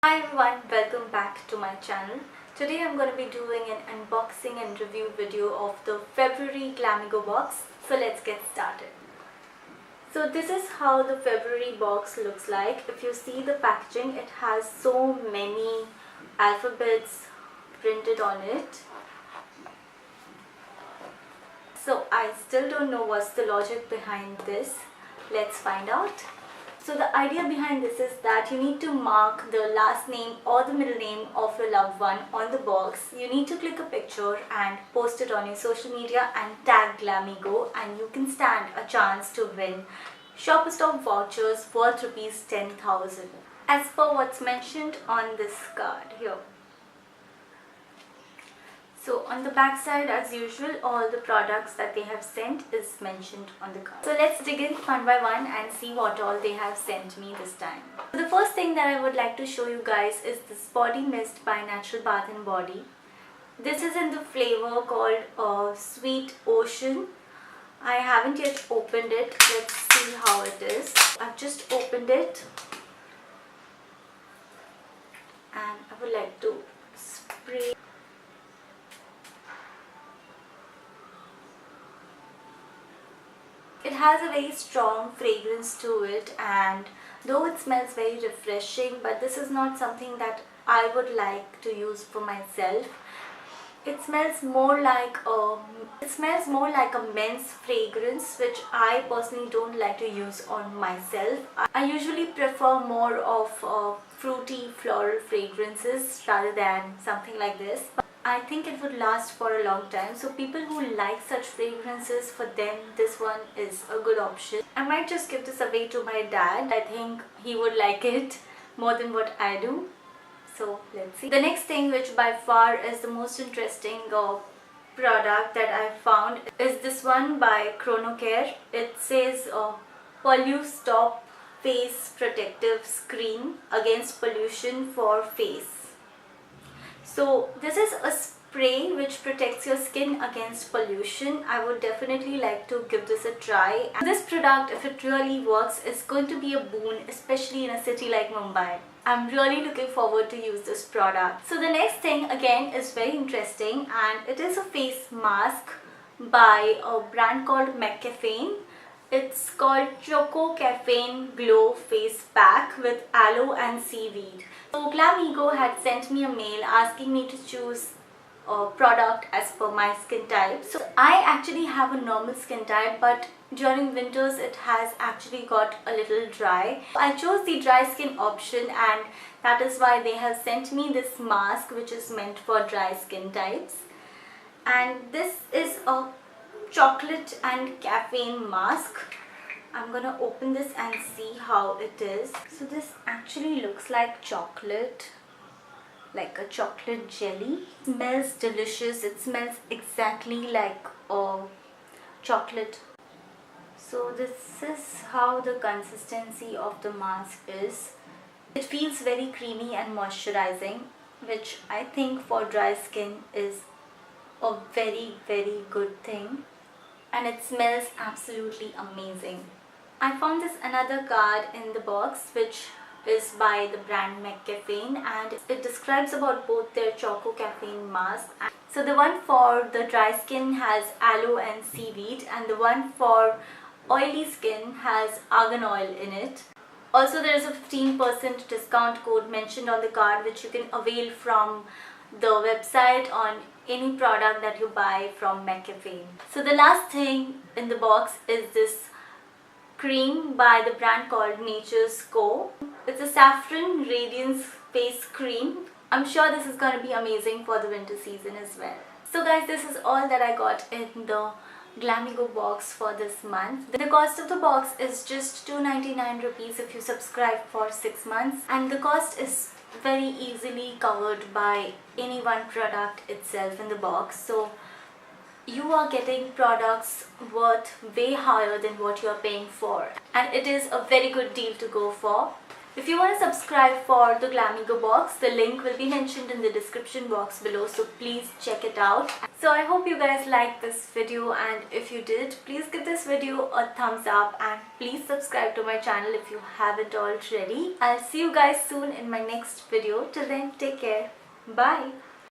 Hi everyone, welcome back to my channel. Today I'm going to be doing an unboxing and review video of the February Glamego box. So let's get started. So this is how the February box looks like. If you see the packaging, it has so many alphabets printed on it. So I still don't know what's the logic behind this. Let's find out. So the idea behind this is that you need to mark the last name or the middle name of your loved one on the box. You need to click a picture and post it on your social media and tag Glamego, and you can stand a chance to win Shoppers Stop vouchers worth rupees 10,000 as per what's mentioned on this card here. So on the back side, as usual, all the products that they have sent is mentioned on the card. So let's dig in one by one and see what all they have sent me this time. So the first thing that I would like to show you guys is this body mist by Natural Bath & Body. This is in the flavor called Sweet Ocean. I haven't yet opened it. Let's see how it is. I've just opened it and I would like to spray. It has a very strong fragrance to it, and though it smells very refreshing, but this is not something that I would like to use for myself. It smells more like a men's fragrance, which I personally don't like to use on myself. I usually prefer more of fruity floral fragrances rather than something like this. I think it would last for a long time, so people who like such fragrances, for them this one is a good option. I might just give this away to my dad. I think he would like it more than what I do. So let's see. The next thing, which by far is the most interesting product that I found, is this one by Chronocare. It says Pollu Stop Face Protective Screen Against Pollution for Face. So this is a spray which protects your skin against pollution. I would definitely like to give this a try. And this product, if it really works, is going to be a boon, especially in a city like Mumbai. I'm really looking forward to use this product. So the next thing again is very interesting, and it is a face mask by a brand called McCaffeine. It's called Choco Caffeine Glow Face Pack with aloe and seaweed. So Glamego had sent me a mail asking me to choose a product as per my skin type. So I actually have a normal skin type, but during winters it has actually got a little dry. I chose the dry skin option, and that is why they have sent me this mask which is meant for dry skin types. And this is a chocolate and caffeine mask. I'm gonna open this and see how it is. So this actually looks like chocolate, like a chocolate jelly. It smells delicious. It smells exactly like chocolate. So this is how the consistency of the mask is. It feels very creamy and moisturizing, which I think for dry skin is a very good thing. And it smells absolutely amazing. I found this another card in the box which is by the brand McCaffeine, and it describes about both their Choco Caffeine mask. So the one for the dry skin has aloe and seaweed, and the one for oily skin has argan oil in it. Also there is a 15% discount code mentioned on the card which you can avail from the website on any product that you buy from McCaffeine. So the last thing in the box is this cream by the brand called Nature's Co. It's a saffron radiance face cream. I'm sure this is going to be amazing for the winter season as well. So guys, this is all that I got in the Glamego box for this month. The cost of the box is just 299 rupees if you subscribe for 6 months, and the cost is very easily covered by any one product itself in the box. So you are getting products worth way higher than what you are paying for, and it is a very good deal to go for. If you want to subscribe for the Glamego box, the link will be mentioned in the description box below, so please check it out. So I hope you guys liked this video, and if you did, please give this video a thumbs up and please subscribe to my channel if you haven't already. I'll see you guys soon in my next video. Till then, take care. Bye.